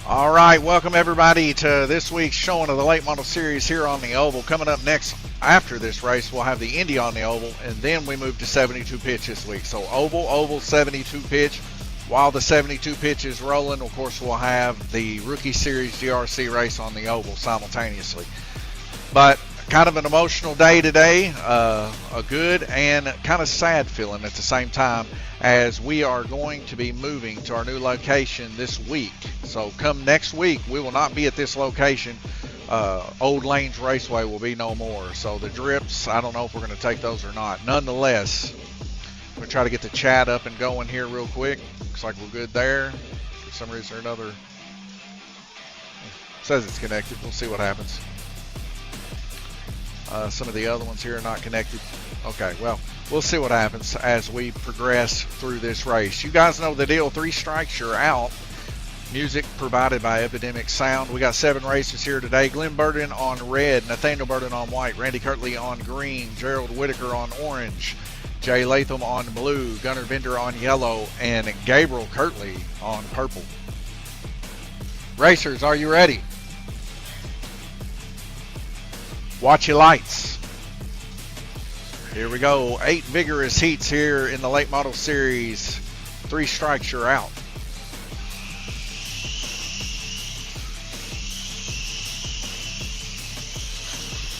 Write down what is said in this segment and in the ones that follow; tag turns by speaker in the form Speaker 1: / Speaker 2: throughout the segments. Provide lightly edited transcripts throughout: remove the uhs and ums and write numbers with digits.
Speaker 1: All right, welcome everybody to this week's showing of the late model series here on the oval. Coming up next after this race, we'll have the Indy on the oval, and then we move to 72 pitch this week. So oval, 72 pitch. While the 72 pitch is rolling, of course, we'll have the Rookie Series GRC race on the oval simultaneously. But kind of an emotional day today, a good and kind of sad feeling at the same time, as we are going to be moving to our new location this week. So come next week, we will not be at this location. Old Lanes Raceway will be no more. So the drips, I don't know if we're going to take those or not. Nonetheless, I'm going to try to get the chat up and going here real quick. Looks like we're good there. For some reason or another, it says it's connected. We'll see what happens. Some of the other ones here are not connected. Okay, well, we'll see what happens as we progress through this race. You guys know the deal. 3 strikes, you're out. Music provided by Epidemic Sound. We got 7 races here today. Glenn Burden on red, Nathaniel Burden on white, Randy Kirtley on green, Gerald Whitaker on orange, Jay Latham on blue, Gunnar Bender on yellow, and Gabriel Kirtley on purple. Racers, are you ready? Watch your lights. Here we go. 8 vigorous heats here in the late model series. 3 strikes, you're out.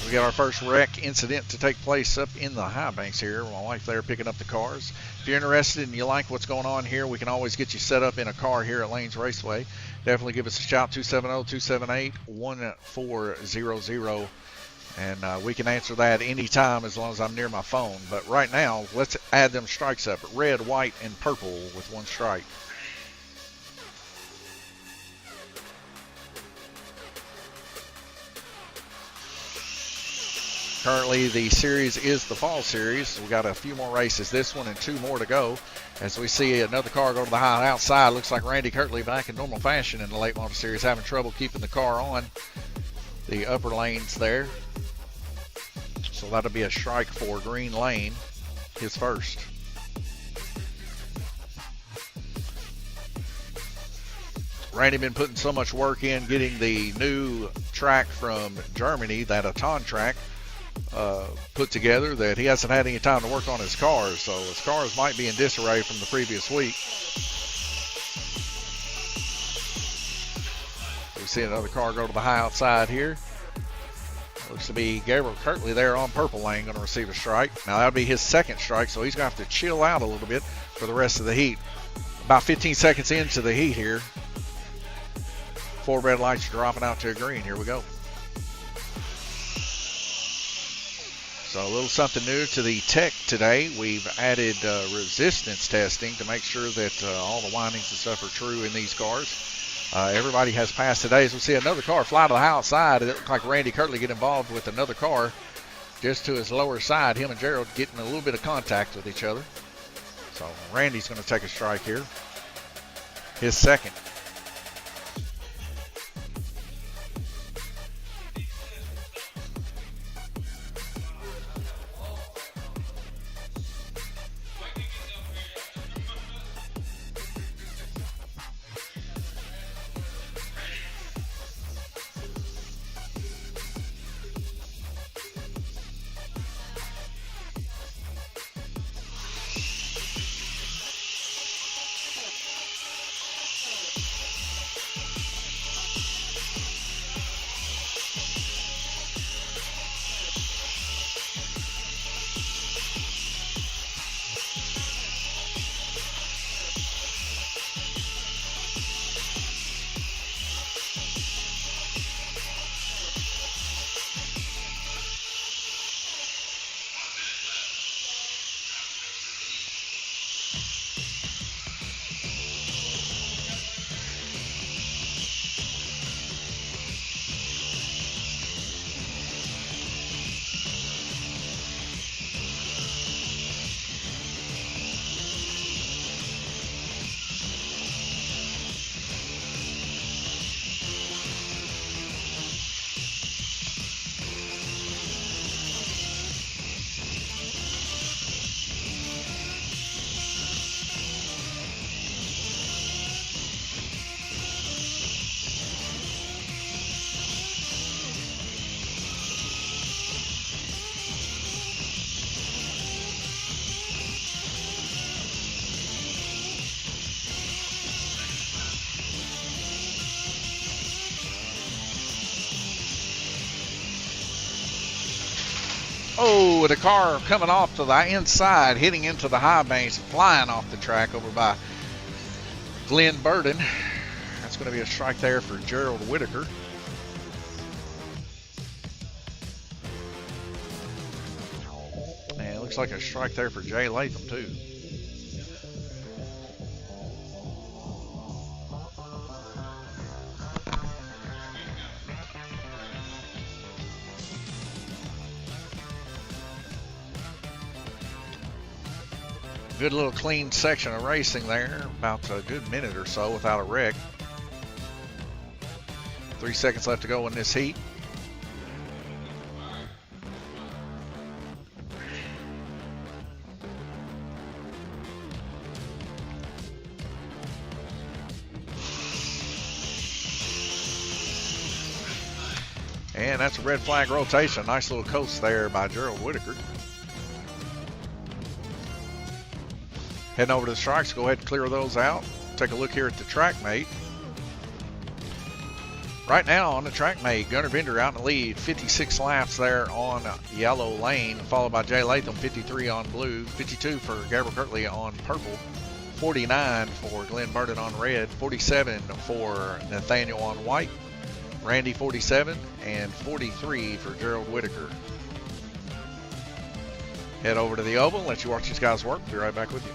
Speaker 1: We got our first wreck incident to take place up in the high banks here. My wife there picking up the cars. If you're interested and you like what's going on here, we can always get you set up in a car here at Lanes Raceway. Definitely give us a shout, 270-278-1400. And we can answer that anytime as long as I'm near my phone. But right now, let's add them strikes up. Red, white, and purple with 1 strike. Currently, the series is the fall series. We got a few more races, this one and 2 more to go. As we see another car go to the high outside, looks like Randy Kirtley back in normal fashion in the late model series, having trouble keeping the car on the upper lanes there. So that'll be a strike for Green Lane, his first. Randy been putting so much work in getting the new track from Germany, that Aton track, put together, that he hasn't had any time to work on his cars. So his cars might be in disarray from the previous week. We see another car go to the high outside here. Looks to be Gabriel Kirtley there on purple lane, going to receive a strike. Now that'll be his 2nd strike, so he's going to have to chill out a little bit for the rest of the heat. About 15 seconds into the heat here. 4 red lights are dropping out to a green. Here we go. So a little something new to the tech today. We've added resistance testing to make sure that all the windings and stuff are true in these cars. Everybody has passed today. As we see another car fly to the high outside, it looks like Randy Kirtley get involved with another car just to his lower side. Him and Gerald getting a little bit of contact with each other. So Randy's going to take a strike here. His 2nd. Oh, the car coming off to the inside, hitting into the high banks, flying off the track over by Glenn Burden. That's going to be a strike there for Gerald Whitaker. And it looks like a strike there for Jay Latham, too. Good little clean section of racing there, about a good minute or so without a wreck. 3 seconds left to go in this heat. And that's a red flag rotation. Nice little coast there by Gerald Whitaker. Heading over to the strikes, go ahead and clear those out. Take a look here at the track mate. Right now on the track mate, Gunnar Bender out in the lead, 56 laps there on yellow lane, followed by Jay Latham, 53 on blue, 52 for Gabriel Kirtley on purple, 49 for Glenn Burden on red, 47 for Nathaniel on white, Randy 47, and 43 for Gerald Whitaker. Head over to the oval, let you watch these guys work. Be right back with you.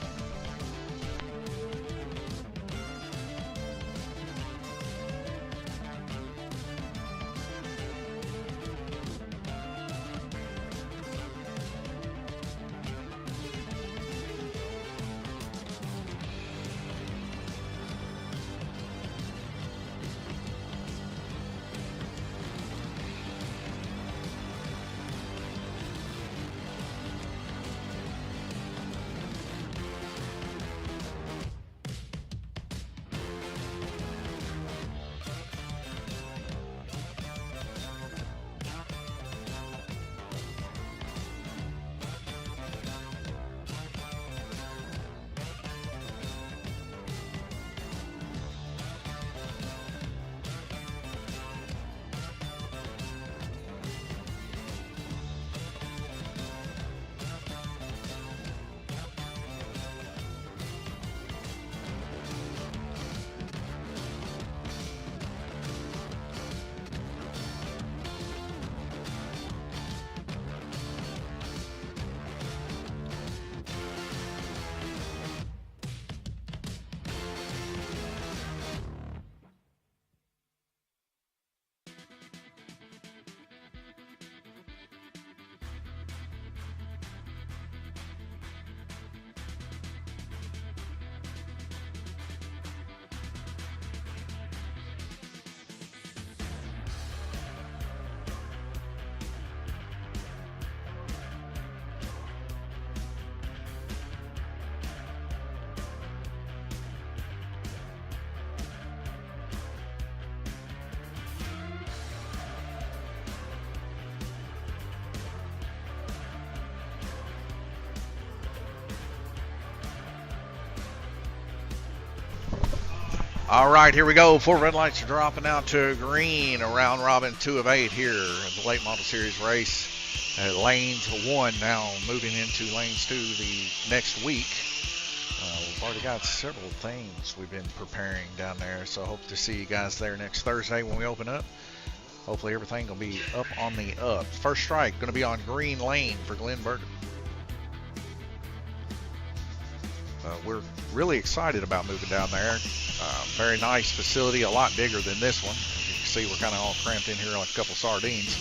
Speaker 1: All right, here we go. 4 red lights are dropping out to green. Around robin 2 of 8 here in the late model series race. Lanes 1 now moving into lanes 2 the next week. We've already got several things we've been preparing down there, so I hope to see you guys there next Thursday when we open up. Hopefully everything will be up on the up. First strike going to be on green lane for Glenn Burden. We're really excited about moving down there. Very nice facility, a lot bigger than this one. As you can see, we're kind of all cramped in here like a couple sardines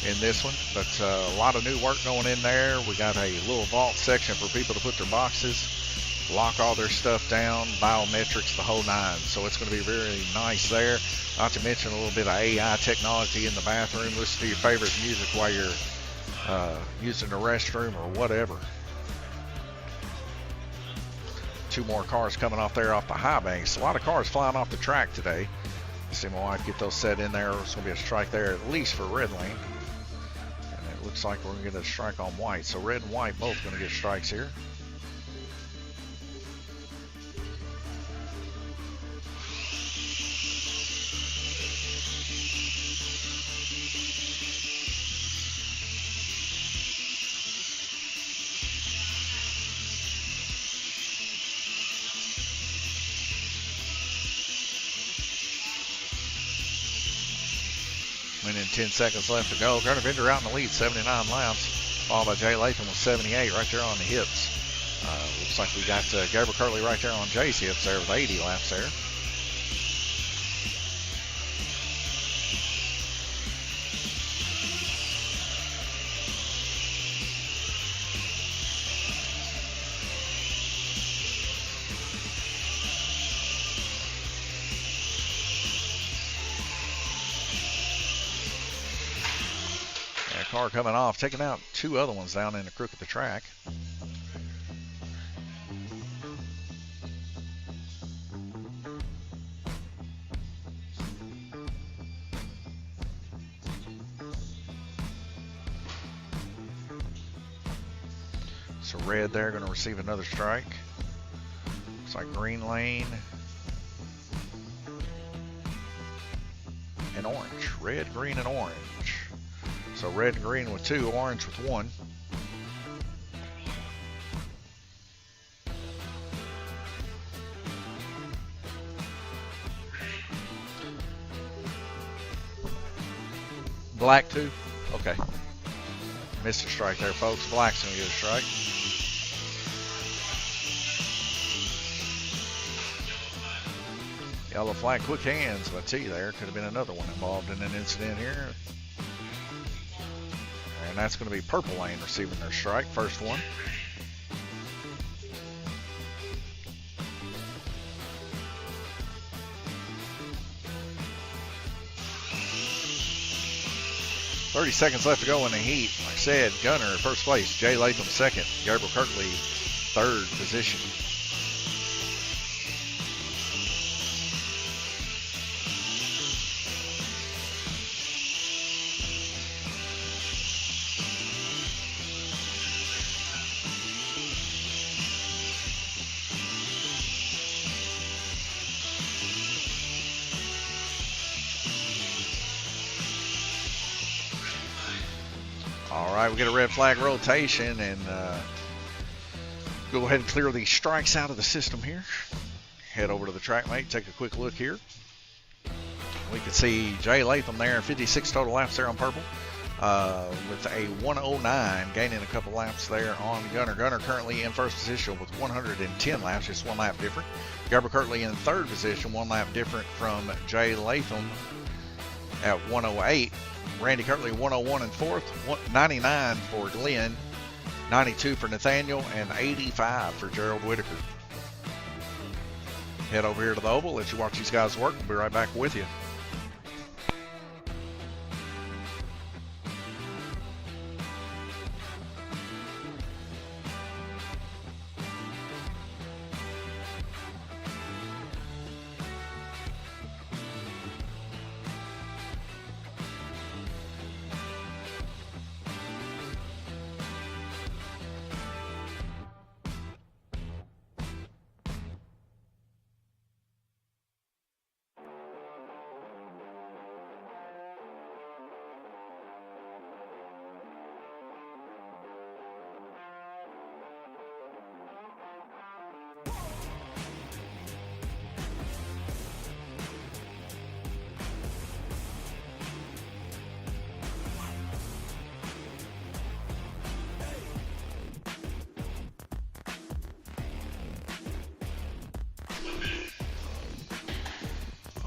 Speaker 1: in this one, but a lot of new work going in there. We got a little vault section for people to put their boxes, lock all their stuff down, biometrics, the whole nine. So it's going to be very nice there. Not to mention a little bit of AI technology in the bathroom. Listen to your favorite music while you're using the restroom or whatever. 2 more cars coming off there off the high banks. A lot of cars flying off the track today. See my wife get those set in there. It's going to be a strike there at least for red lane. And it looks like we're going to get a strike on white. So red and white both going to get strikes here. Minute and 10 seconds left to go. Gunner Bender out in the lead, 79 laps, followed by Jay Latham with 78 right there on the hips. Looks like we got Gabriel Kirtley right there on Jay's hips there with 80 laps there. Car coming off, taking out two other ones down in the crook of the track. So red there going to receive another strike. Looks like green lane and orange. Red, green, and orange. So red and green with 2, orange with 1. Black 2? Okay. Missed a strike there, folks. Black's going to get a strike. Yellow flag, quick hands by T there. Could have been another one involved in an incident here. And that's going to be purple lane receiving their strike. First one. .30 seconds left to go in the heat. Like I said, Gunner at first place. Jay Latham second. Gabriel Kirtley third position. All right, we get a red flag rotation and go ahead and clear these strikes out of the system here. Head over to the track mate, take a quick look here. We can see Jay Latham there, 56 total laps there on purple with a 109, gaining a couple laps there on Gunner. Gunner currently in first position with 110 laps, just 1 lap different. Gabriel Kirtley in third position, 1 lap different from Jay Latham at 108. Randy Kirtley 101 in fourth, 99 for Glenn, 92 for Nathaniel, and 85 for Gerald Whitaker. Head over here to the oval, let you watch these guys work. We'll be right back with you.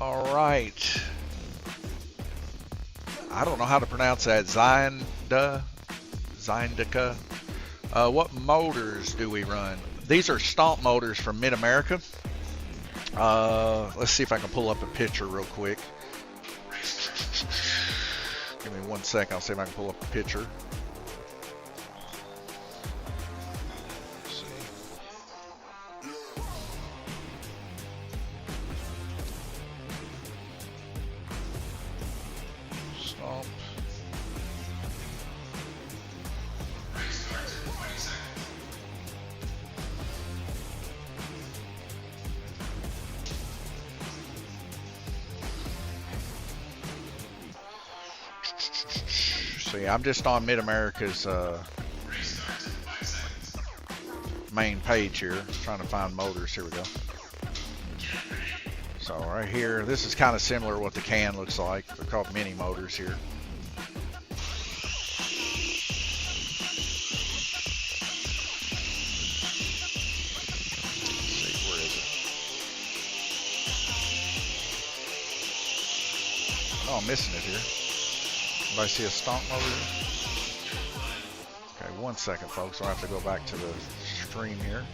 Speaker 1: All right. I don't know how to pronounce that. Zyndika. What motors do we run? These are stomp motors from Mid-America. Let's see if I can pull up a picture real quick. Give me 1 second. I'll see if I can pull up a picture. See, I'm just on Mid-America's main page here, trying to find motors. Here we go. So right here, this is kind of similar to what the can looks like. They're called mini motors here. Oh, I'm missing it here. Anybody see a stomp motor here? Okay, 1 second, folks. I'll have to go back to the stream here.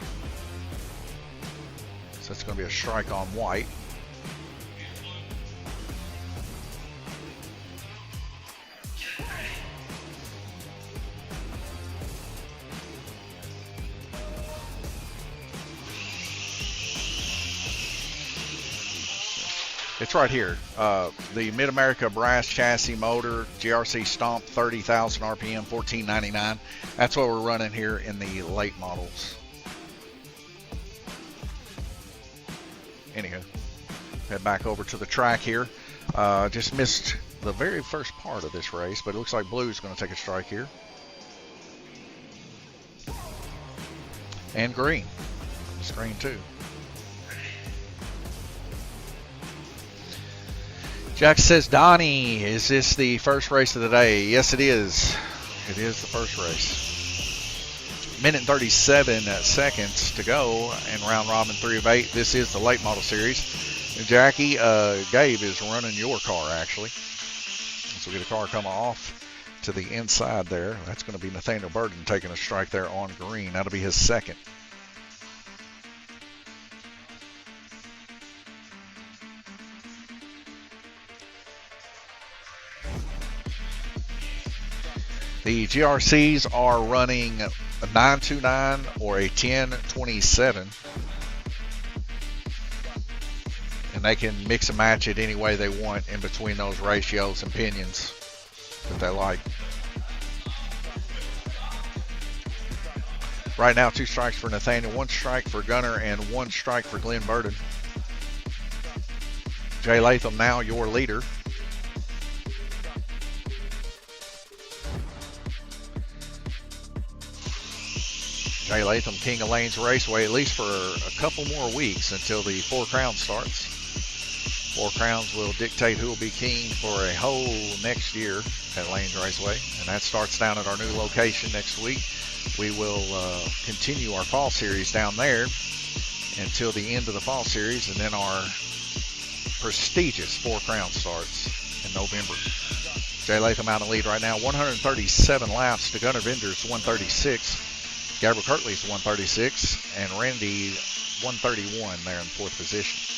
Speaker 1: So it's going to be a strike on white. It's right here. The Mid-America brass chassis motor, GRC Stomp, 30,000 RPM, $14.99. That's what we're running here in the late models. Anywho, head back over to the track here. Just missed the very first part of this race, but it looks like Blue's going to take a strike here. And green. It's green too. Jack says, Donnie, is this the first race of the day? Yes, it is. It is the first race. Minute and 37 seconds to go in round robin 3 of 8. This is the late model series. And Jackie, Gabe is running your car actually. So we get a car coming off to the inside there. That's going to be Nathaniel Burden taking a strike there on green. That'll be his second. The GRCs are running a 929 or a 1027. And they can mix and match it any way they want in between those ratios and pinions that they like. Right now, 2 strikes for Nathaniel, 1 strike for Gunner, and 1 strike for Glenn Burden. Jay Latham now your leader. Jay Latham, King of Lanes Raceway, at least for a couple more weeks until the 4 Crowns starts. 4 Crowns will dictate who will be king for a whole next year at Lanes Raceway, and that starts down at our new location next week. We will continue our fall series down there until the end of the fall series, and then our prestigious 4 Crowns starts in November. Jay Latham out in the lead right now, 137 laps to Gunnar Vinder's 136. Gabriel Kirtley's 136, and Randy 131 there in 4th position.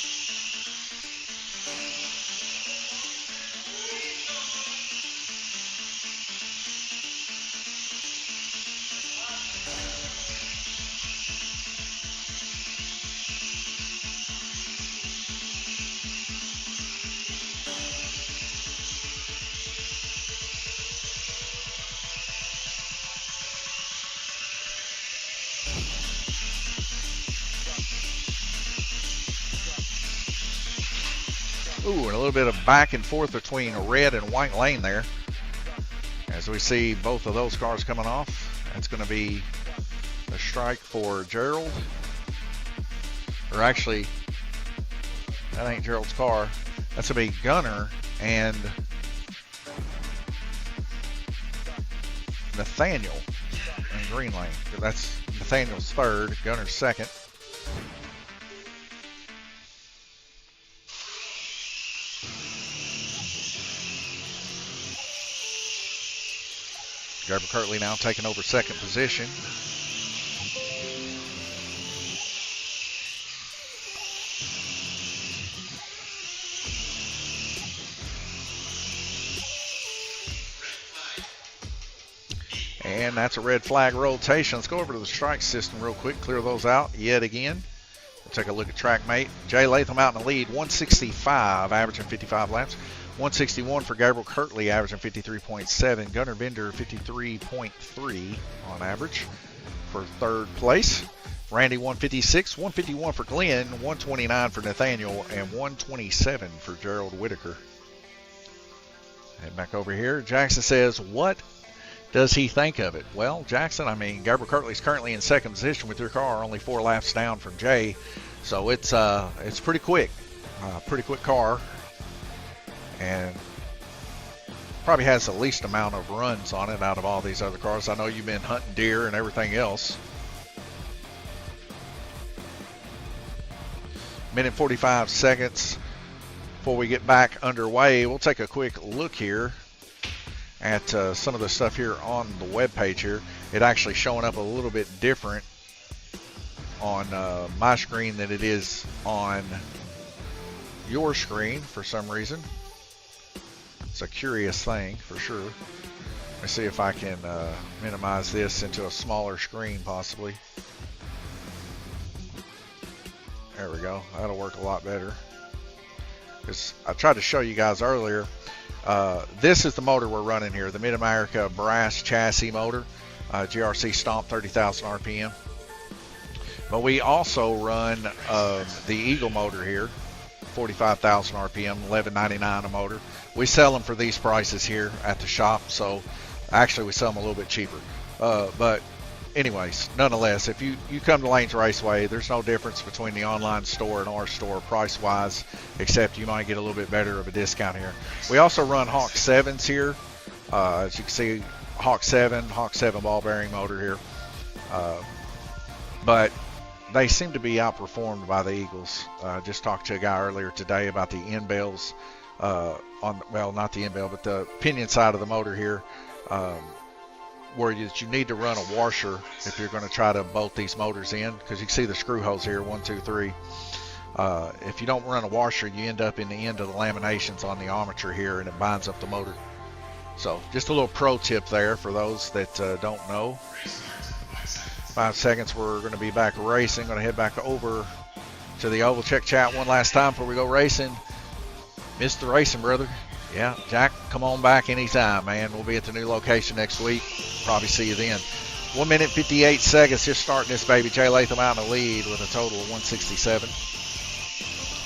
Speaker 1: Ooh, and a little bit of back and forth between a red and white lane there. As we see both of those cars coming off, that's going to be a strike for Gerald. Or actually, that ain't Gerald's car. That's going to be Gunner and Nathaniel in green lane. That's Nathaniel's third, Gunner's second. Gabriel Kirtley now taking over 2nd position. And that's a red flag rotation. Let's go over to the strike system real quick, clear those out yet again. We'll take a look at track mate. Jay Latham out in the lead, 165, averaging 55 laps. 161 for Gabriel Kirtley, averaging 53.7. Gunnar Binder, 53.3 on average for 3rd place. Randy, 156. 151 for Glenn, 129 for Nathaniel, and 127 for Gerald Whitaker. Head back over here. Jackson says, what does he think of it? Well, Jackson, I mean, Gabriel Kirtley's currently in 2nd position with your car, only 4 laps down from Jay. So it's pretty quick. Pretty quick car, and probably has the least amount of runs on it out of all these other cars. I know you've been hunting deer and everything else. Minute 45 seconds before we get back underway. We'll take a quick look here at some of the stuff here on the web page here. It actually showing up a little bit different on my screen than it is on your screen for some reason. It's a curious thing for sure. Let me see if I can minimize this into a smaller screen possibly. There we go. That'll work a lot better. Because I tried to show you guys earlier. This is the motor we're running here, the Mid-America brass chassis motor, GRC Stomp 30,000 RPM. But we also run the Eagle motor here, 45,000 RPM, $11.99 a motor. We sell them for these prices here at the shop, so actually we sell them a little bit cheaper. But anyways, nonetheless, if you come to Lane's Raceway, there's no difference between the online store and our store price-wise, except you might get a little bit better of a discount here. We also run Hawk 7s here. As you can see, Hawk 7 ball bearing motor here. But they seem to be outperformed by the Eagles. Just talked to a guy earlier today about the end bells well, not the end bell, but the pinion side of the motor here, where you need to run a washer if you're going to try to bolt these motors in, because you can see the screw holes here, 1, 2, 3. If you don't run a washer, you end up in the end of the laminations on the armature here, and it binds up the motor. So just a little pro tip there for those that don't know. 5 seconds, we're going to be back racing. Going to head back over to the oval. Check chat one last time before we go racing. Missed the racing, brother. Yeah, Jack, come on back anytime, man. We'll be at the new location next week. Probably see you then. 1 minute 58 seconds, just starting this baby. Jay Latham out in the lead with a total of 167.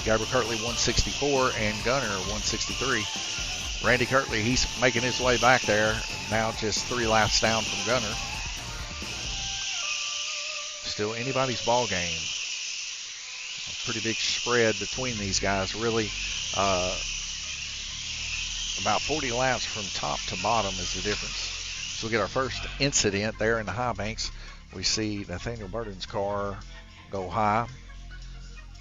Speaker 1: Gabriel Kirtley 164 and Gunner 163. Randy Kirtley, he's making his way back there. Now just 3 laps down from Gunner. Still anybody's ball game. A pretty big spread between these guys, really. About 40 laps from top to bottom is the difference. So we get our first incident there in the high banks. We see Nathaniel Burton's car go high.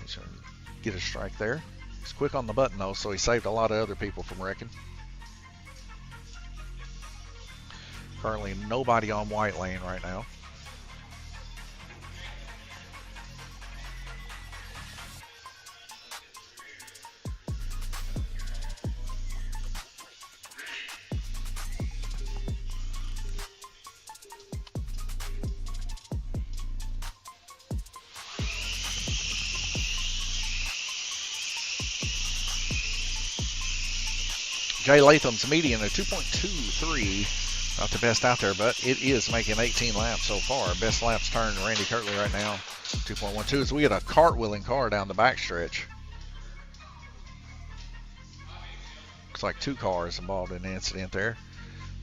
Speaker 1: He's going to get a strike there. He's quick on the button though, so he saved a lot of other people from wrecking. Currently nobody on white lane right now. Jay Latham's median of 2.23, not the best out there, but it is making 18 laps so far. Best laps turned to Randy Kirtley right now, 2.12. So we get a cartwheeling car down the backstretch. Looks like 2 cars involved in the incident there.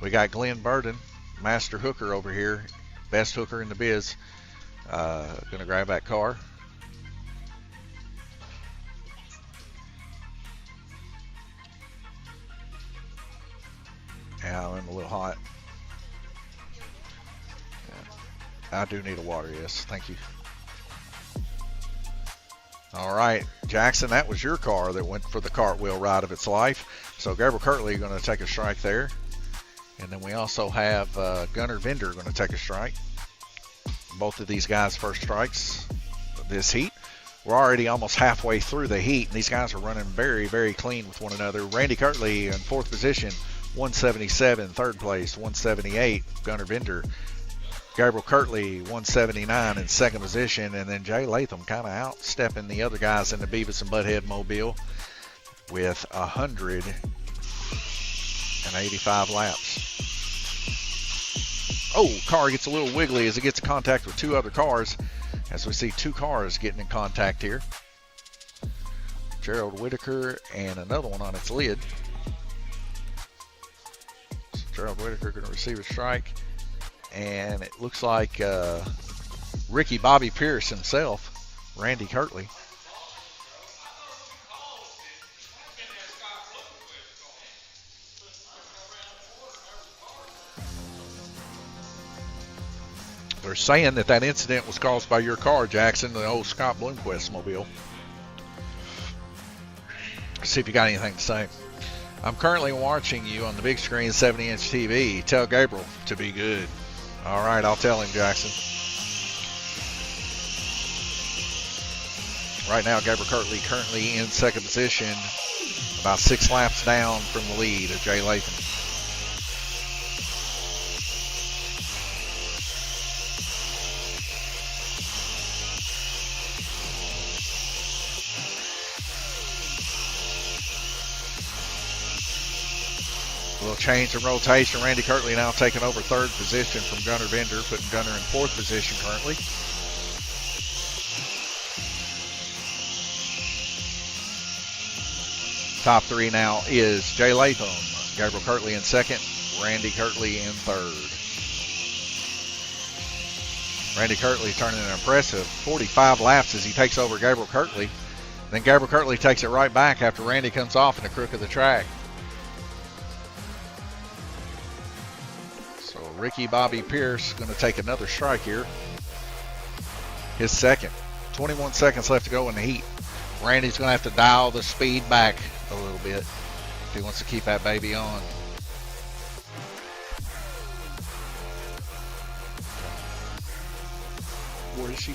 Speaker 1: We got Glenn Burden, master hooker over here, best hooker in the biz. Gonna grab that car. Yeah, I'm a little hot. Yeah. I do need a water, yes. Thank you. All right, Jackson, that was your car that went for the cartwheel ride of its life. So Gabriel Kirtley going to take a strike there. And then we also have Gunnar Vender going to take a strike. Both of these guys' first strikes of this heat. We're already almost halfway through the heat, and these guys are running very, very clean with one another. Randy Kirtley in 4th position, 177, 3rd place, 178. Gunnar Vender. Gabriel Kirtley, 179 in 2nd position. And then Jay Latham kind of outstepping the other guys in the Beavis and Butthead mobile with 185 laps. Oh, car gets a little wiggly as it gets in contact with 2 other cars. As we see 2 cars getting in contact here. Gerald Whitaker and another one on its lid. So Gerald Whitaker going to receive a strike. And it looks like Ricky Bobby Pierce himself, Randy Kirtley. saying that that incident was caused by your car, Jackson, the old Scott Bloomquist mobile. See if you got anything to say. I'm currently watching you on the big screen 70-inch TV. Tell Gabriel to be good. All right, I'll tell him, Jackson. Right now, Gabriel Kirtley currently in second position, about 6 laps down from the lead of Jay Latham. A little change in rotation. Randy Kirtley now taking over third position from Gunnar Bender, putting Gunnar in fourth position currently. Top 3 now is Jay Latham, Gabriel Kirtley in second, Randy Kirtley in third. Randy Kirtley turning an impressive 45 laps as he takes over Gabriel Kirtley. Then Gabriel Kirtley takes it right back after Randy comes off in the crook of the track. So Ricky Bobby Pierce going to take another strike here. His second. 21 seconds left to go in the heat. Randy's going to have to dial the speed back a little bit if he wants to keep that baby on. Where is she?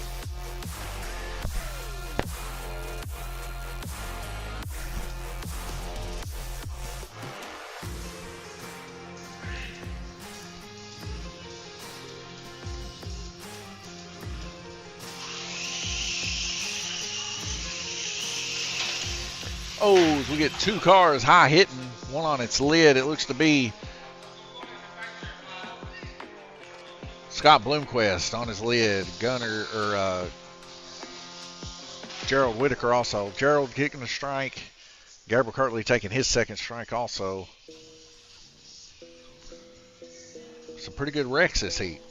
Speaker 1: Oh, we get 2 cars high hitting, one on its lid. It looks to be Scott Bloomquist on his lid. Gunnar, or Gerald Whitaker also. Gerald kicking a strike. Gabriel Kirtley taking his second strike also. Some pretty good wrecks this heat.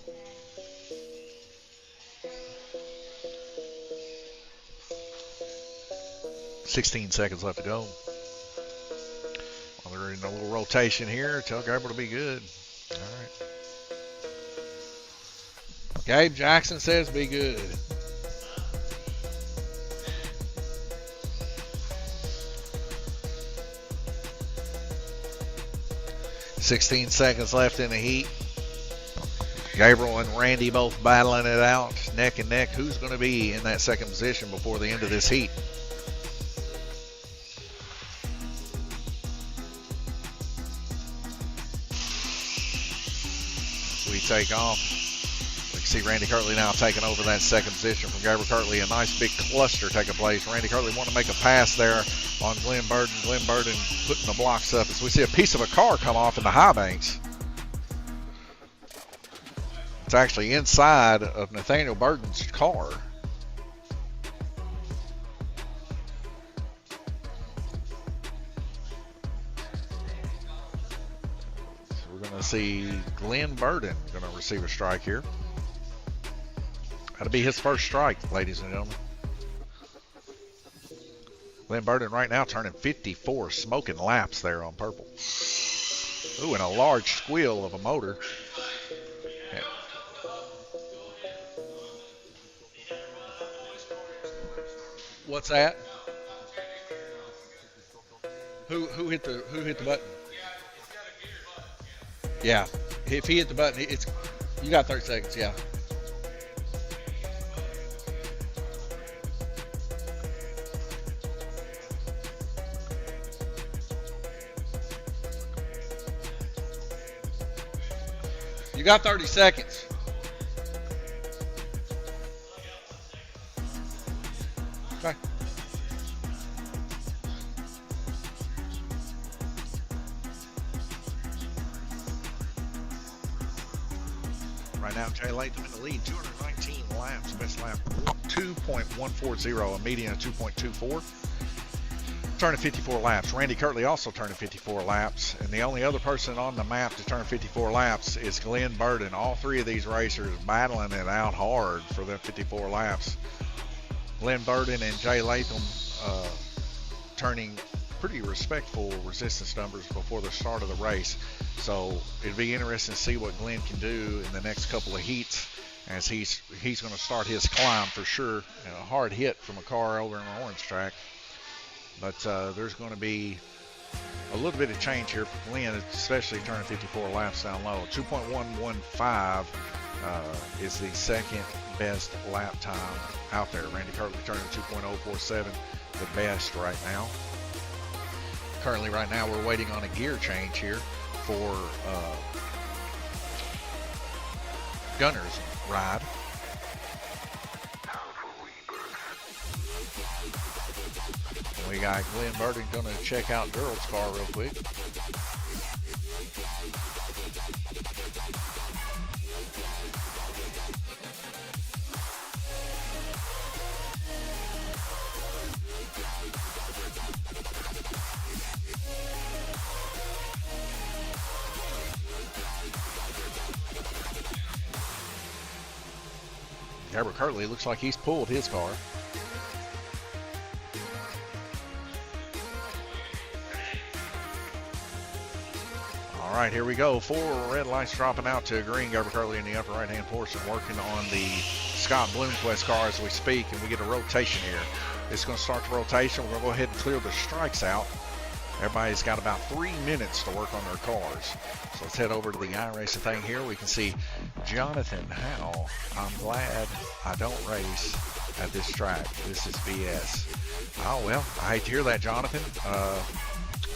Speaker 1: $16 seconds left to go. While they're in a little rotation here, tell Gabriel to be good. All right. Gabe Jackson says be good. $16 seconds left in the heat. Gabriel and Randy both battling it out, neck and neck. Who's going to be in that second position before the end of this heat? We take off. We can see Randy Kirtley now taking over that second position from Gabriel Kirtley. A nice big cluster taking place. Randy Kirtley wanting to make a pass there on Glenn Burden. Glenn Burden putting the blocks up as we see a piece of a car come off in the high banks. It's actually inside of Nathaniel Burden's car. See Glenn Burden going to receive a strike here. That'll be his first strike, ladies and gentlemen. Glenn Burden right now turning 54, smoking laps there on purple. Ooh, and a large squeal of a motor. Yeah. What's that? Who hit the button? Yeah, if he hit the button, you got 30 seconds, yeah. You got 30 seconds. Okay. Right now, Jay Latham in the lead, 219 laps, best lap 2.140, a median of 2.24. Turning 54 laps. Randy Kirtley also turning 54 laps, and the only other person on the map to turn 54 laps is Glenn Burden. All 3 of these racers battling it out hard for them 54 laps. Glenn Burden and Jay Latham turning pretty respectful resistance numbers before the start of the race. So it'd be interesting to see what Glenn can do in the next couple of heats as he's going to start his climb for sure. And a hard hit from a car over in the orange track. But there's going to be a little bit of change here for Glenn, especially turning 54 laps down low. 2.115 is the second best lap time out there. Randy Kirtley turning 2.047, the best right now. Currently right now we're waiting on a gear change here for Gunner's ride. We got Glenn Burton going to check out Gerald's car real quick. Gabriel Kirtley looks like he's pulled his car. All right, here we go. 4 red lights dropping out to green. Gabriel Kirtley in the upper right-hand portion working on the Scott Bloomquist car as we speak, and we get a rotation here. It's going to start the rotation. We're going to go ahead and clear the strikes out. Everybody's got about 3 minutes to work on their cars. So let's head over to the iRacing thing here. We can see Jonathan Howe. I'm glad I don't race at this track. This is BS. Oh, well, I hate to hear that, Jonathan.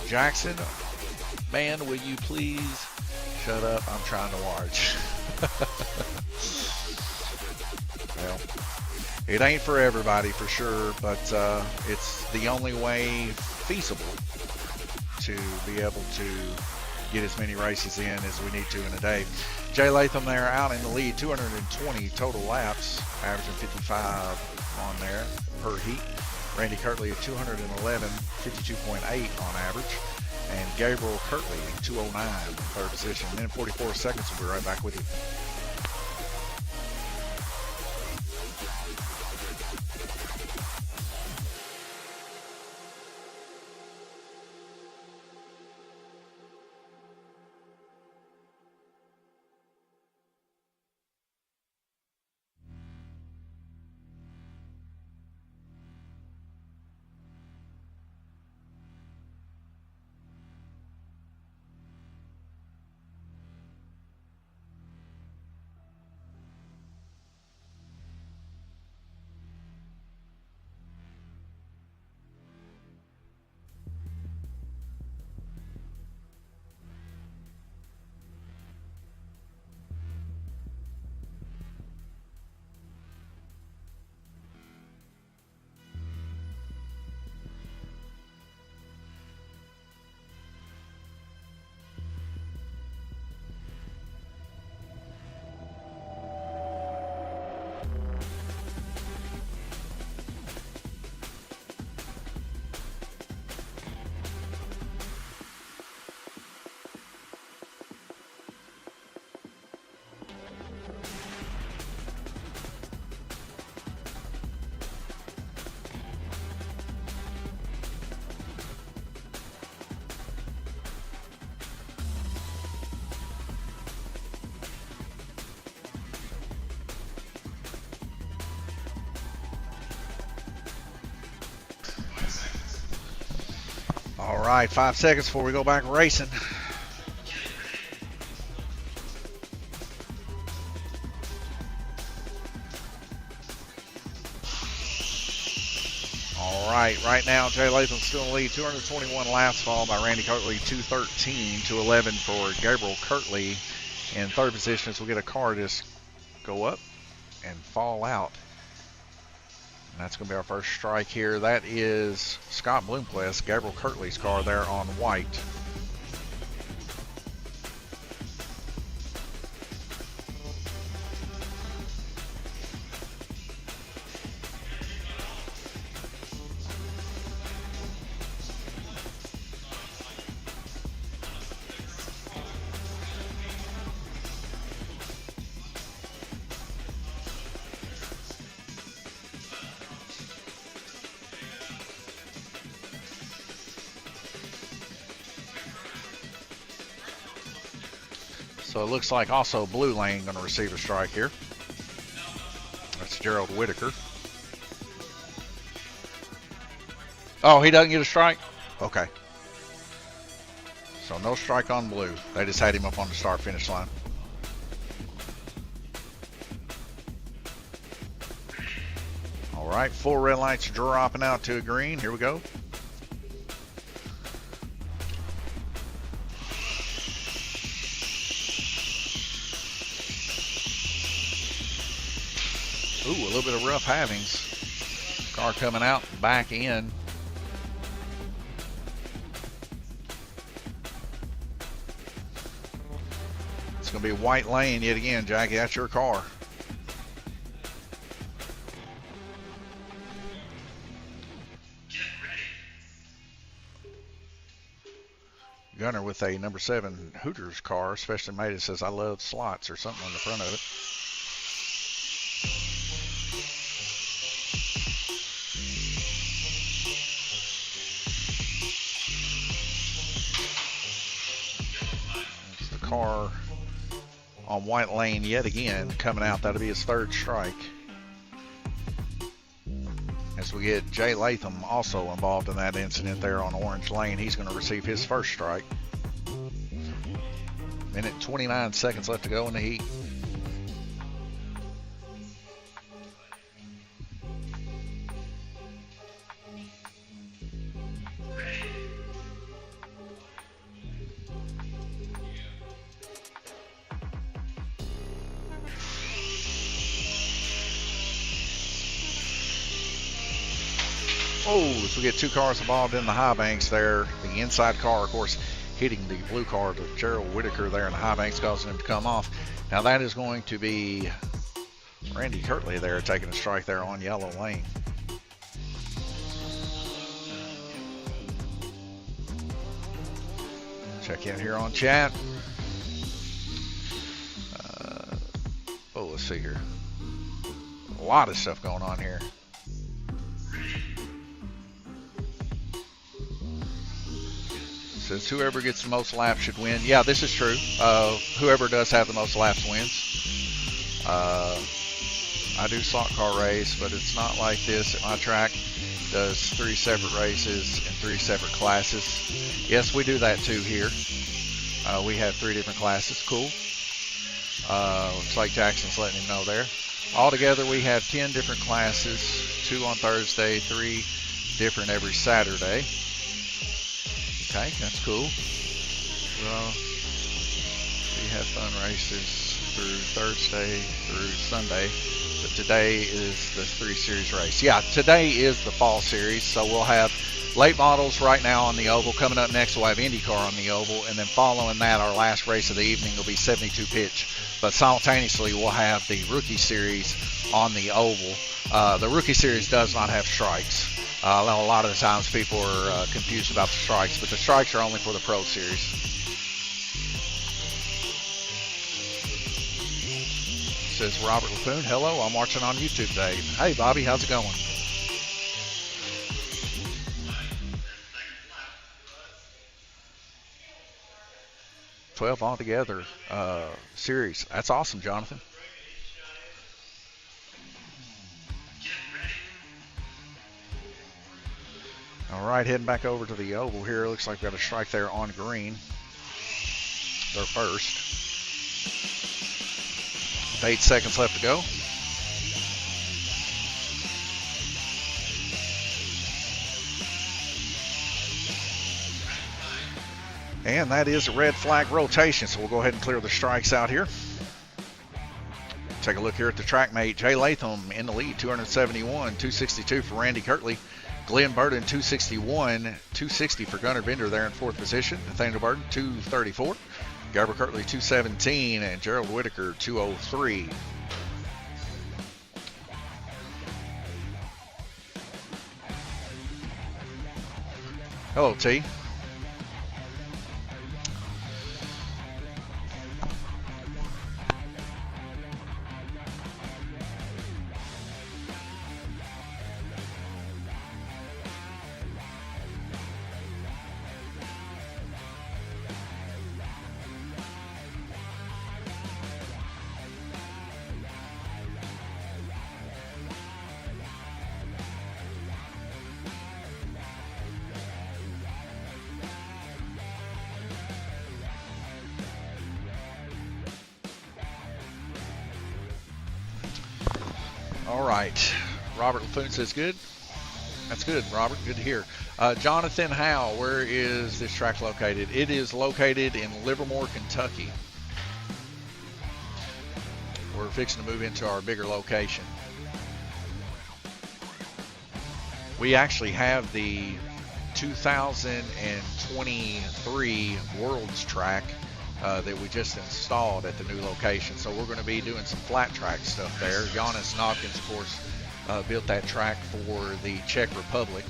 Speaker 1: Jackson, man, will you please shut up? I'm trying to watch. Well, it ain't for everybody for sure, but it's the only way feasible to be able to get as many races in as we need to in a day. Jay Latham there out in the lead, 220 total laps, averaging 55 on there per heat. Randy Kirtley at 211, 52.8 on average. And Gabriel Kirtley, 209 in third position. Minute 44 seconds. We'll be right back with you. All right, 5 seconds before we go back racing. All right now Jay Latham's still in the lead, 221 laps, followed by Randy Kirtley, 213 to 11 for Gabriel Kirtley in third position as we get a car just go up and fall out. And that's going to be our first strike here. That is Scott Bloomquist, Gabriel Kirtley's car there on white. So it looks like also Blue Lane going to receive a strike here. Gerald Whitaker. Oh, he doesn't get a strike? Okay. So no strike on blue. They just had him up on the start-finish line. All right, 4 red lights dropping out to a green. Here we go. Ooh, a little bit of rough havings. Car coming out, back in. It's going to be a white lane yet again, Jackie. That's your car. Gunner with a number 7 Hooters car, especially made it says I love slots or something on the front of it. It's the car on white lane yet again coming out. That'll be his 3rd strike. As we get Jay Latham also involved in that incident there on orange lane. He's going to receive his 1st strike. Minute 29 seconds left to go in the heat. Oh, so we get 2 cars involved in the high banks there. The inside car, of course, hitting the blue car to Gerald Whitaker there in the high banks, causing him to come off. Now that is going to be Randy Kirtley there taking a strike there on yellow lane. Check in here on chat. Let's see here. A lot of stuff going on here. Says whoever gets the most laps should win. Yeah, this is true. Whoever does have the most laps wins. I do slot car race, but it's not like this at my track. It does 3 separate races and 3 separate classes. Yes, we do that too here. We have 3 different classes. Cool. Looks like Jackson's letting him know there. Altogether, we have 10 different classes. 2 on Thursday, 3 different every Saturday. Okay, that's cool. Well, we have fun races through Thursday through Sunday, but today is the 3 series race. Yeah, today is the fall series, so we'll have late models right now on the oval. Coming up next, we'll have IndyCar on the oval, and then following that, our last race of the evening will be 72 pitch. But simultaneously, we'll have the rookie series on the oval. The rookie series does not have strikes. A lot of the times people are confused about the strikes, but the strikes are only for the Pro Series. Says Robert LaPoon, hello, I'm watching on YouTube today. Hey, Bobby, how's it going? $12 altogether series. That's awesome, Jonathan. All right, heading back over to the oval here. Looks like we got a strike there on green. Their first. 8 seconds left to go. And that is a red flag rotation, so we'll go ahead and clear the strikes out here. Take a look here at the track mate. Jay Latham in the lead, 271, 262 for Randy Kirtley. Glenn Burden, 261, 260 for Gunnar Bender there in 4th position. Nathaniel Burden, 234. Garber Kirtley, 217, and Gerald Whitaker, 203. Hello, T. All right. Robert LaFoon says good. That's good, Robert. Good to hear. Jonathan Howe, where is this track located? It is located in Livermore, Kentucky. We're fixing to move into our bigger location. We actually have the 2023 Worlds track that we just installed at the new location. So we're going to be doing some flat track stuff there. Giannis Novkins, of course, built that track for the Czech Republic.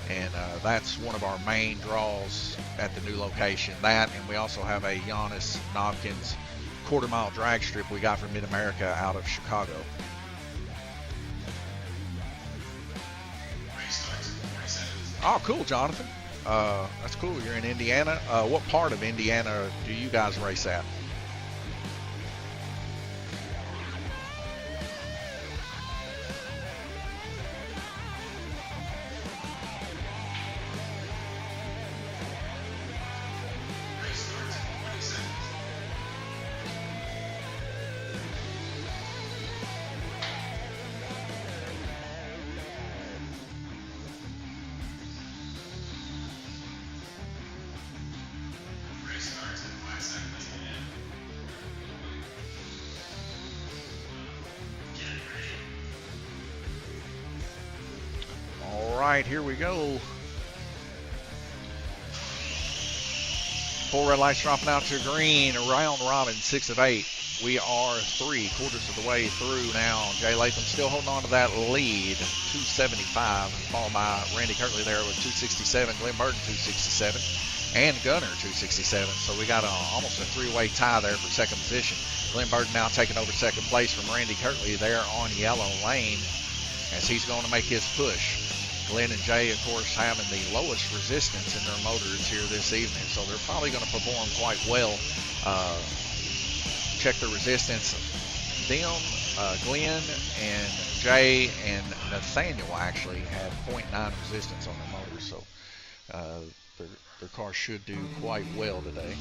Speaker 1: And that's one of our main draws at the new location. That, and we also have a Giannis Novkins quarter-mile drag strip we got from Mid-America out of Chicago. Oh, cool, Jonathan. That's cool. You're in Indiana. What part of Indiana do you guys race at? All right, here we go. 4 red lights dropping out to green. Round robin, 6 of 8. We are 3/4 of the way through now. Jay Latham still holding on to that lead, 275, followed by Randy Kirtley there with 267, Glenn Burton 267, and Gunner 267. So we got almost a 3-way tie there for second position. Glenn Burton now taking over second place from Randy Kirtley there on yellow lane as he's going to make his push. Glenn and Jay, of course, having the lowest resistance in their motors here this evening, so they're probably going to perform quite well. Check the resistance. Them, Glenn and Jay and Nathaniel actually had 0.9 resistance on their motors, so their car should do quite well today.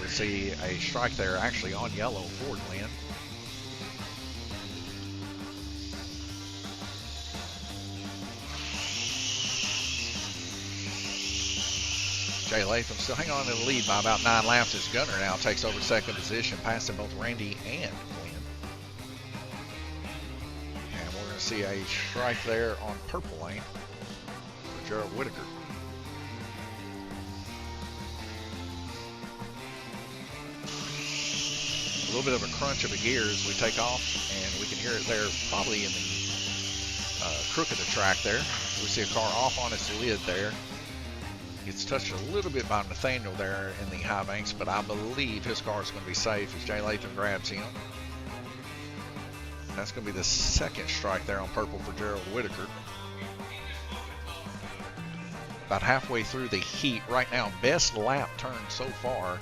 Speaker 1: We see a strike there actually on yellow for Glenn. Jay Latham still hanging on to the lead by about 9 laps as Gunner now takes over second position, passing both Randy and Glenn. And we're going to see a strike there on purple lane for Gerald Whitaker. A little bit of a crunch of the gear as we take off, and we can hear it there probably in the crook of the track there. We see a car off on its lid there. Gets touched a little bit by Nathaniel there in the high banks, but I believe his car is going to be safe as Jay Latham grabs him. That's going to be the second strike there on purple for Gerald Whitaker. About halfway through the heat right now. Best lap turn so far.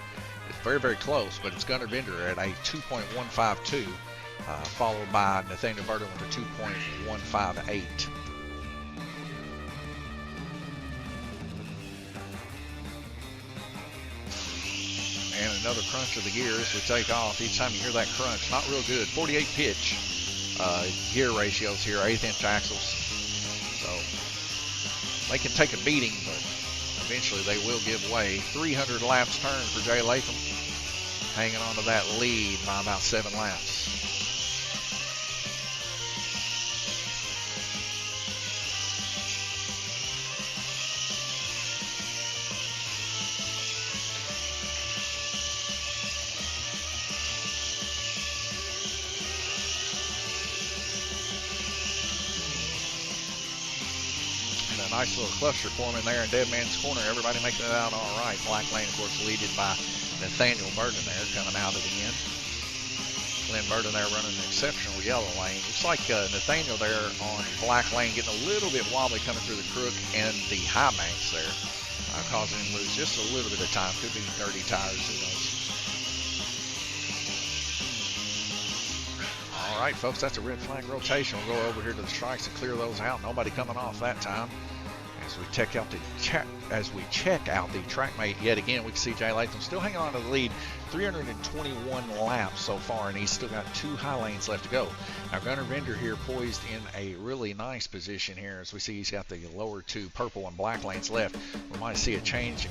Speaker 1: It's very, very close, but it's Gunnar Bender at a 2.152, followed by Nathaniel Burton with a 2.158. And another crunch of the gears as we take off. Each time you hear that crunch, not real good. 48 pitch gear ratios here, 1/8-inch axles. So they can take a beating, but eventually they will give way. 300 laps turn for Jay Latham, hanging on to that lead by about 7 laps. Nice little cluster forming there in Dead Man's Corner. Everybody making it out all right. Black lane, of course, leaded by Nathaniel Burton there coming out of the end. Glenn Burton there running an exceptional yellow lane. Looks like Nathaniel there on black lane getting a little bit wobbly coming through the crook and the high banks there, causing him to lose just a little bit of time. Could be dirty tires, who knows. All right, folks, that's a red flag rotation. We'll go over here to the strikes and clear those out. Nobody coming off that time. As we check out the as we check out the track mate yet again, we can see Jay Latham still hanging on to the lead, 321 laps so far, and he's still got 2 high lanes left to go. Now Gunnar Bender here poised in a really nice position here, as we see he's got the lower 2 purple and black lanes left. We might see a change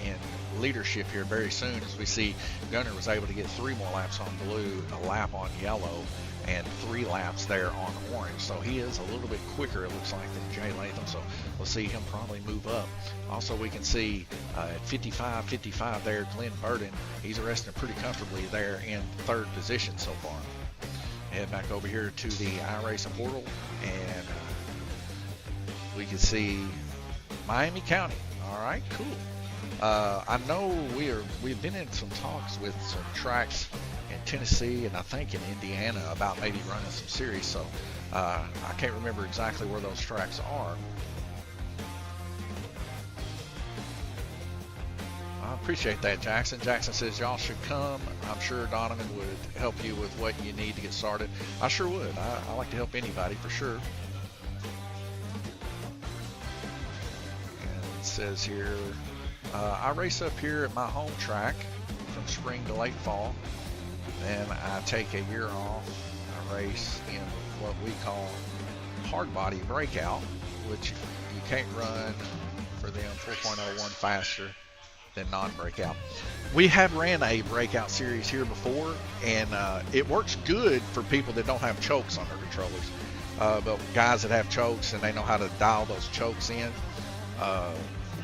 Speaker 1: in leadership here very soon, as we see Gunnar was able to get 3 more laps on blue, a lap on yellow, and 3 laps there on orange. So he is a little bit quicker, it looks like, than Jay Latham. So we'll see him probably move up. Also, we can see at 55 there, Glenn Burden. He's resting pretty comfortably there in 3rd position so far. Head back over here to the iRacing portal, and we can see Miami County. All right, cool. I know we've been in some talks with some tracks in Tennessee and I think in Indiana about maybe running some series, so I can't remember exactly where those tracks are. I appreciate that, Jackson. Jackson says y'all should come. I'm sure Donovan would help you with what you need to get started. I sure would. I like to help anybody for sure. And it says here, I race up here at my home track from spring to late fall. Then I take a year off. I race in what we call hard body breakout, which you can't run for them 4.01 faster than non-breakout. We have ran a breakout series here before, and it works good for people that don't have chokes on their controllers. But guys that have chokes and they know how to dial those chokes in,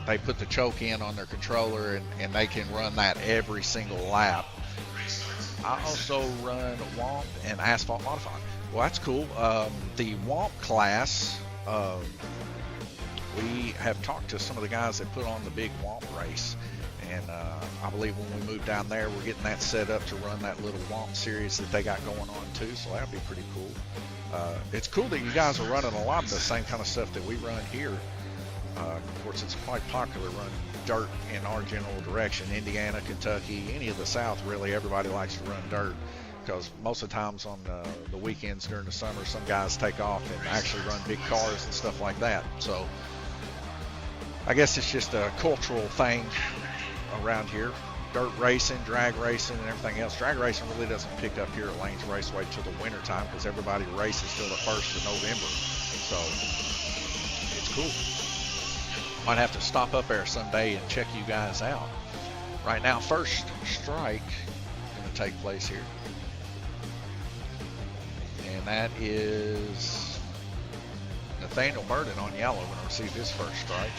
Speaker 1: they put the choke in on their controller and they can run that every single lap. I also run WOMP and Asphalt Modified. Well, that's cool. The WOMP class, we have talked to some of the guys that put on the big WOMP race. And I believe when we move down there, we're getting that set up to run that little WOMP series that they got going on too. So that'll be pretty cool. It's cool that you guys are running a lot of the same kind of stuff that we run here. Of course, it's quite popular run dirt in our general direction. Indiana, Kentucky, any of the South, really, everybody likes to run dirt, because most of the times on the weekends during the summer, some guys take off and actually run big cars and stuff like that. So I guess it's just a cultural thing around here. Dirt racing, drag racing, and everything else. Drag racing really doesn't pick up here at Lanes Raceway till the winter time, because everybody races till the 1st of November. So it's cool. Might have to stop up there someday and check you guys out. Right now, first strike going to take place here, and that is Nathaniel Burden on yellow going to receive his first strike.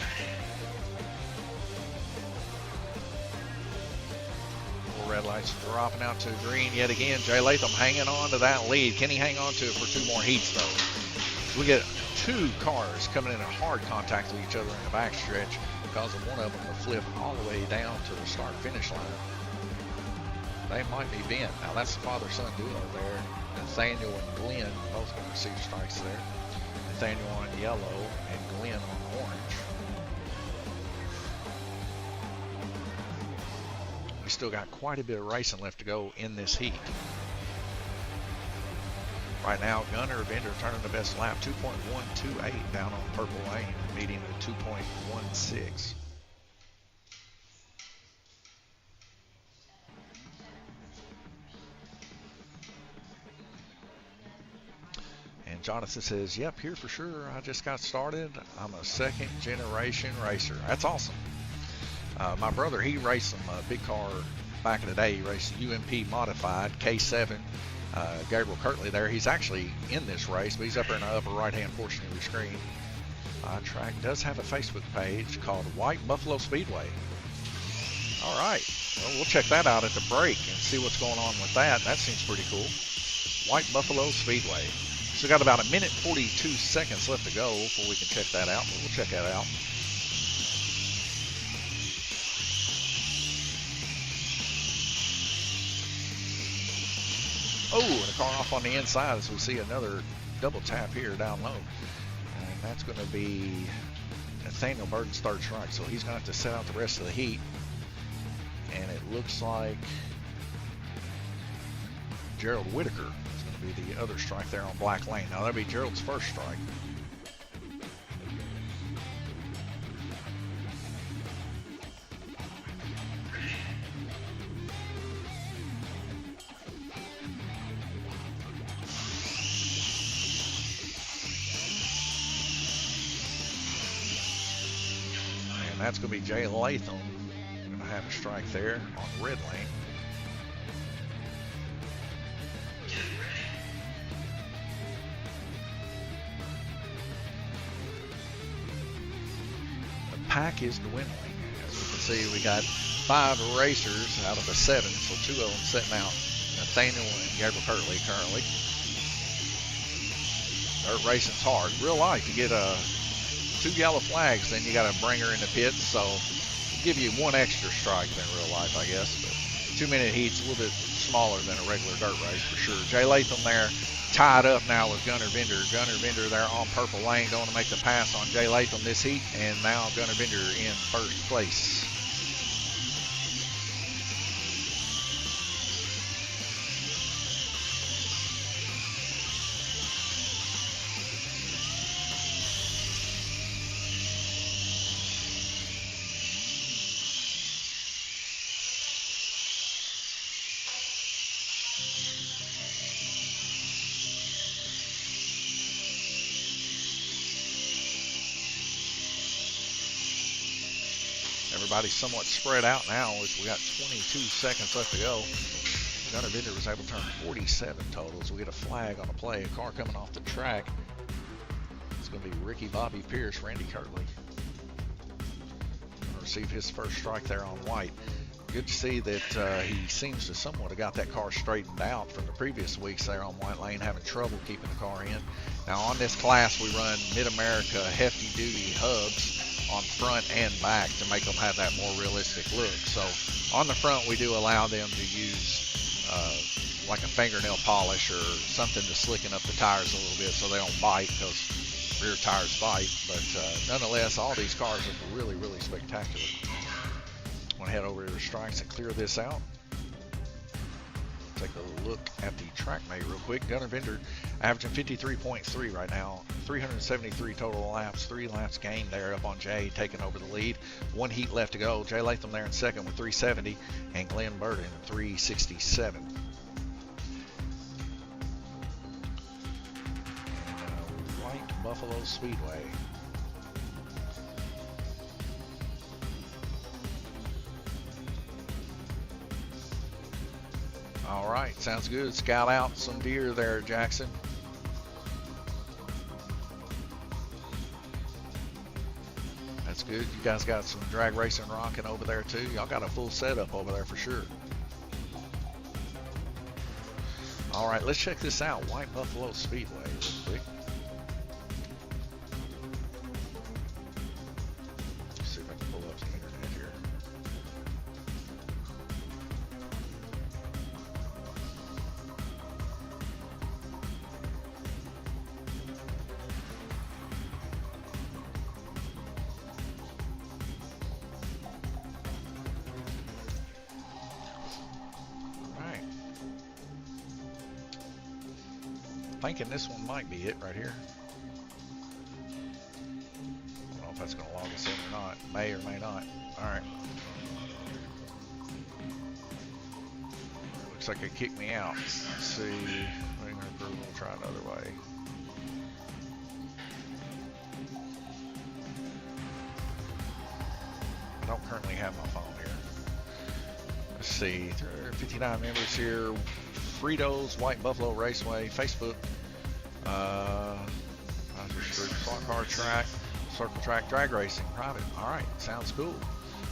Speaker 1: Red lights dropping out to green yet again. Jay Latham hanging on to that lead. Can he hang on to it for 2 more heats though? We get 2 cars coming in hard contact with each other in the backstretch, causing one of them to flip all the way down to the start-finish line. They might be bent. Now that's the father-son duo there. Nathaniel and Glenn both going to receive strikes there. Nathaniel on yellow and Glenn on orange. We still got quite a bit of racing left to go in this heat. Right now, Gunnar Bender turning the best lap, 2.128 down on purple lane, meeting at 2.16. And Jonathan says, yep, here for sure. I just got started. I'm a 2nd generation racer. That's awesome. My brother, he raced some big car back in the day. He raced the UMP modified K7. Gabriel Kirtley there. He's actually in this race, but he's up there in the upper right-hand portion of your screen. Track does have a Facebook page called White Buffalo Speedway. All right. Well, we'll check that out at the break and see what's going on with that. That seems pretty cool. White Buffalo Speedway. So we've got about 1 minute 42 seconds left to go before we can check that out. But we'll check that out. Oh, and a car off on the inside as we see another double tap here down low. And that's going to be Nathaniel Burden's 3rd strike. So he's going to have to set out the rest of the heat. And it looks like Gerald Whitaker is going to be the other strike there on black lane. Now that'll be Gerald's 1st strike. that's going to be Jay Latham. Going to have a strike there on red lane. The pack is dwindling. As we can see, we got 5 racers out of the 7, so 2 of them sitting out. Nathaniel and Gabriel Kirtley currently. Dirt racing's hard. Real life, you get 2 yellow flags, then you got to bring her in the pits, so give you 1 extra strike than real life, I guess. But 2-minute heat's a little bit smaller than a regular dirt race for sure. Jay Latham there tied up now with Gunnar Bender. Gunnar Bender there on purple lane, going to make the pass on Jay Latham this heat, and now Gunnar Bender in first place. Everybody's somewhat spread out now as we got 22 seconds left to go. Gunnar Bender was able to turn 47 totals. We get a flag on a play. A car coming off the track. It's going to be Ricky Bobby Pierce, Randy Kirtley. Going to receive his first strike there on white. Good to see that he seems to somewhat have got that car straightened out from the previous weeks there on white lane, having trouble keeping the car in. Now on this class, we run Mid-America hefty duty hubs on front and back to make them have that more realistic look. So on the front, we do allow them to use like a fingernail polish or something to slicken up the tires a little bit so they don't bite, because rear tires bite. But nonetheless, all these cars are really, really spectacular. I'm going to head over to the strikes and clear this out. Take a look at the track mate real quick. Gunnar Bender averaging 53.3 right now. 373 total laps, 3 laps gained there up on Jay, taking over the lead. 1 heat left to go. Jay Latham there in second with 370, and Glenn Burden 367. And, White Buffalo Speedway. All right, sounds good. Scout out some deer there, Jackson. That's good. You guys got some drag racing rocking over there too. Y'all got a full setup over there for sure. All right, let's check this out. White Buffalo Speedway real quick. Let's see if I can pull up the internet here. Thinking this one might be it right here. I don't know if that's going to log us in or not. May or may not. All right. Looks like it kicked me out. Let's see. Waiting for approval. We'll try another way. I don't currently have my phone here. Let's see. 59 members here. Fritos, White Buffalo Raceway, Facebook, Slot Car Track, Circle Track Drag Racing, private. All right, sounds cool.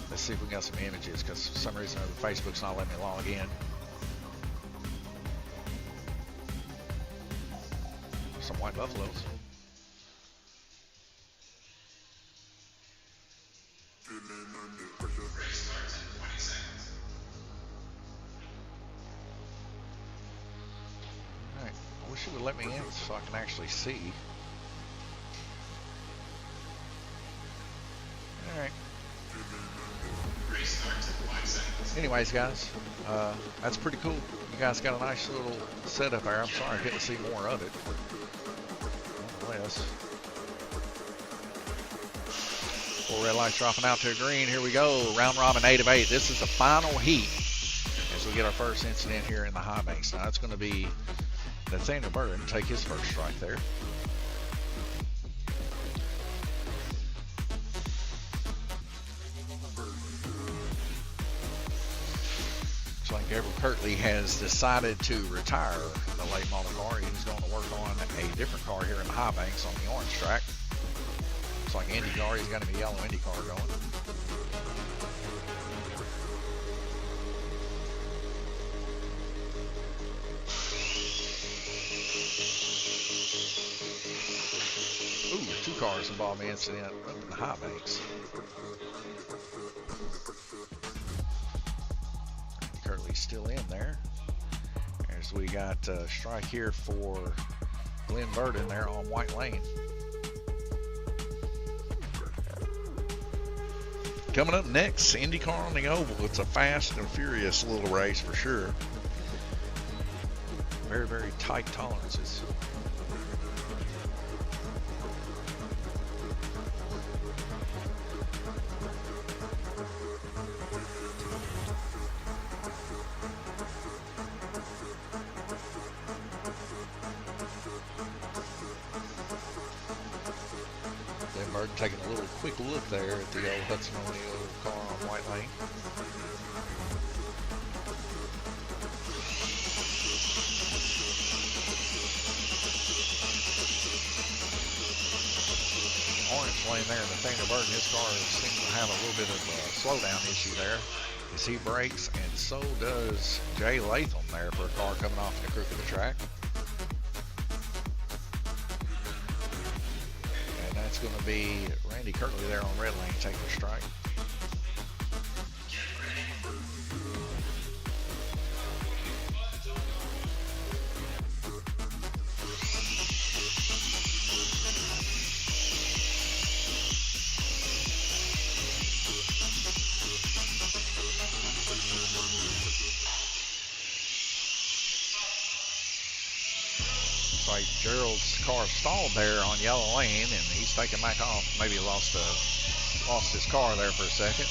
Speaker 1: Let's see if we got some images, because for some reason the Facebook's not letting me log in. Some White Buffaloes. I wish it would let me in so I can actually see. Alright. Anyways, guys, that's pretty cool. You guys got a nice little setup there. I'm sorry I couldn't see more of it, but nonetheless. Full red lights dropping out to green. Here we go. Round robin 8 of 8. This is the final heat as we get our first incident here in the high banks. Now it's going to be Nathaniel Burden take his first strike there. Looks like Gabriel Kirtley has decided to retire the late model car. He's going to work on a different car here in the high banks on the orange track. Looks like Indy car. He's got a yellow Indy car going. Ooh, 2 cars involved in the incident up in the high banks. Currently still in there. As we got a strike here for Glenn Burden there on White Lane. Coming up next, IndyCar on the oval. It's a fast and furious little race for sure. Very, very tight tolerances. Burden taking a little quick look there at the old Hudson O'Neal car on White Lane. Orange lane there, Nathaniel Burden, his car seems to have a little bit of a slowdown issue there as he brakes, and so does Jay Latham there for a car coming off the crook of the track. It's going to be Randy Kirtley there on red lane taking a strike. Like Gerald's car stalled there on yellow lane, and he's taking back off. Maybe lost his car there for a second.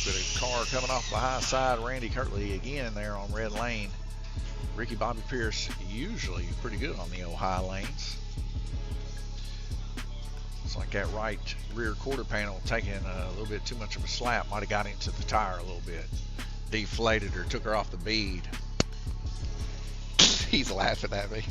Speaker 1: But a car coming off the high side. Randy Kirtley again there on red lane. Ricky Bobby Pierce usually pretty good on the old high lanes. It's like that right rear quarter panel taking a little bit too much of a slap. Might have got into the tire a little bit. Deflated her, took her off the bead. He's laughing at me.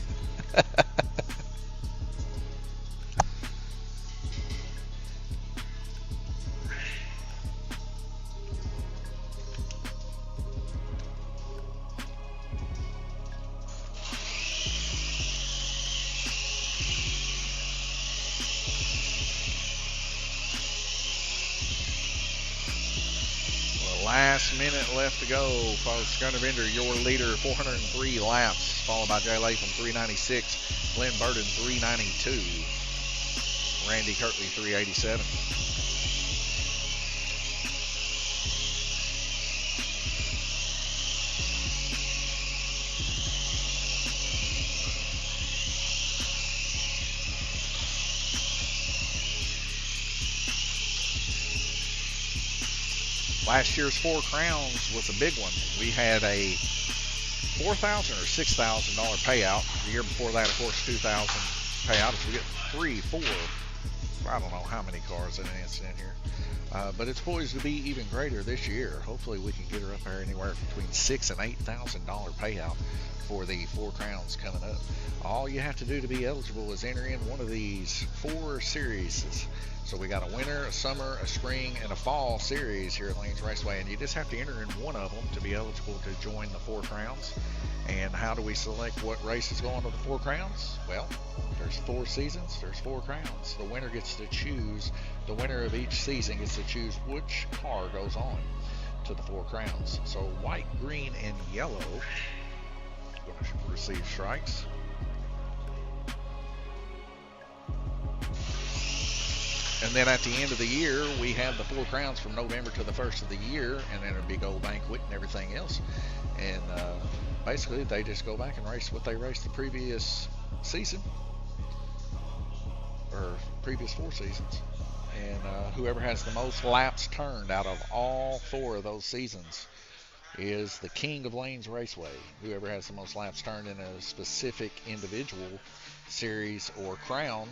Speaker 1: Last minute left to go, folks. Gunnar Bender, your leader, 403 laps, followed by Jay Latham, 396, Glenn Burden, 392, Randy Kirtley, 387. Last year's Four Crowns was a big one. We had a $4,000 or $6,000 payout. The year before that, of course, $2,000 payout. If we get 3, 4, I don't know how many cars in an incident here. But it's poised to be even greater this year. Hopefully we can get her up there anywhere between $6,000 and $8,000 payout for the Four Crowns coming up. All you have to do to be eligible is enter in one of these 4 series. So we got a winter, a summer, a spring, and a fall series here at Lanes Raceway, and you just have to enter in one of them to be eligible to join the Four Crowns. And how do we select what races go on to the Four Crowns? Well, there's 4 seasons, there's 4 crowns. The winner gets to choose, the winner of each season gets to choose which car goes on to the Four Crowns. So white, green, and yellow going to receive strikes. And then at the end of the year, we have the Four Crowns from November to the 1st of the year, and then a big old banquet and everything else. And basically, they just go back and race what they raced the previous season, or previous 4 seasons. And whoever has the most laps turned out of all 4 of those seasons is the king of Lanes Raceway. Whoever has the most laps turned in a specific individual series or crown,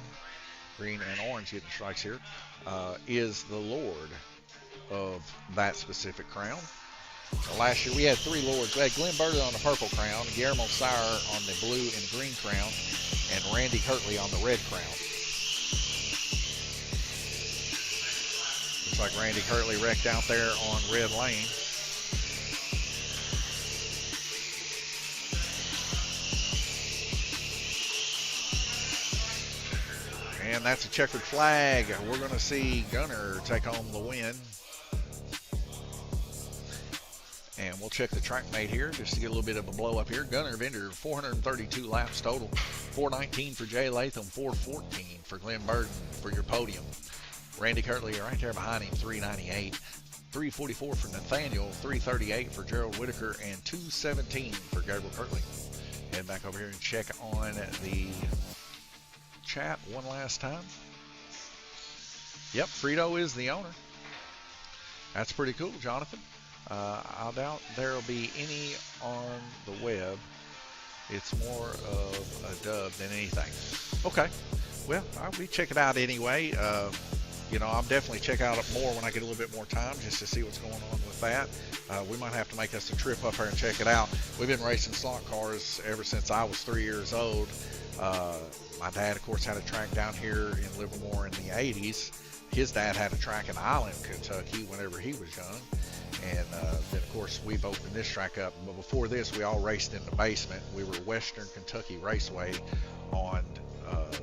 Speaker 1: green and orange getting strikes here, is the lord of that specific crown. Last year we had 3 Lords. We had Glenn Burton on the purple crown, Guillermo Sire on the blue and green crown, and Randy Kirtley on the red crown. Looks like Randy Kirtley wrecked out there on red lane. And that's a checkered flag. We're going to see Gunner take home the win. And we'll check the track mate here just to get a little bit of a blow up here. Gunner Bender, 432 laps total. 419 for Jay Latham, 414 for Glenn Burton for your podium. Randy Kirtley right there behind him, 398. 344 for Nathaniel, 338 for Gerald Whitaker, and 217 for Gabriel Kirtley. Head back over here and check on the chat one last time. Yep, Frito is the owner. That's pretty cool, Jonathan. I doubt there'll be any on the web. It's more of a dub than anything. Okay, well, I'll be check it out anyway. You know, I'll definitely check out it more when I get a little bit more time just to see what's going on with that. We might have to make us a trip up here and check it out. We've been racing slot cars ever since I was 3 years old. My dad, of course, had a track down here in Livermore in the 80s. His dad had a track in Island, Kentucky, whenever he was young. And then, of course, we've opened this track up. But before this, we all raced in the basement. We were Western Kentucky Raceway on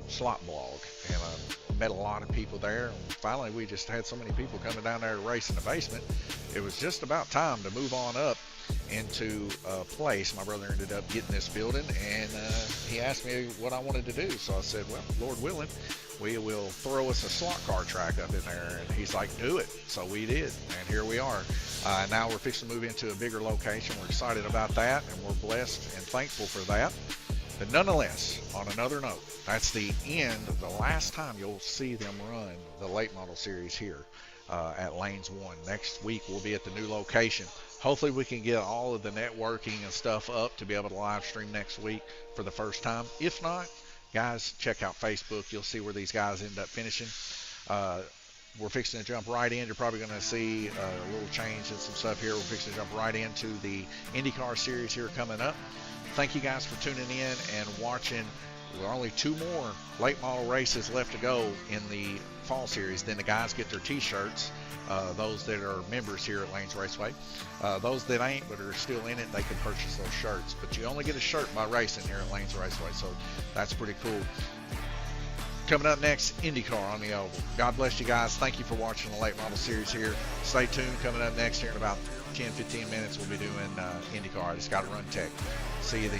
Speaker 1: Slot Blog. And I met a lot of people there. And finally, we just had so many people coming down there to race in the basement. It was just about time to move on up into a place. My brother ended up getting this building, and he asked me what I wanted to do. So I said, well, Lord willing, we will throw us a slot car track up in there. And he's like, do it. So we did, and here we are. Now we're fixing to move into a bigger location. We're excited about that, and we're blessed and thankful for that. But nonetheless, on another note, that's the end, the last time you'll see them run the late model series here at Lanes 1. Next week, we'll be at the new location. Hopefully, we can get all of the networking and stuff up to be able to live stream next week for the first time. If not, guys, check out Facebook. You'll see where these guys end up finishing. We're fixing to jump right in. You're probably going to see a little change and some stuff here. We're fixing to jump right into the IndyCar series here coming up. Thank you guys for tuning in and watching. There are only 2 more late model races left to go in the fall series. Then the guys get their t-shirts. Those that are members here at Lanes Raceway. Those that ain't but are still in it, they can purchase those shirts. But you only get a shirt by racing here at Lanes Raceway, so that's pretty cool. Coming up next, IndyCar on the Oval. God bless you guys. Thank you for watching the late model series here. Stay tuned. Coming up next here in about 10-15 minutes, we'll be doing IndyCar. I just got to run tech. See you then.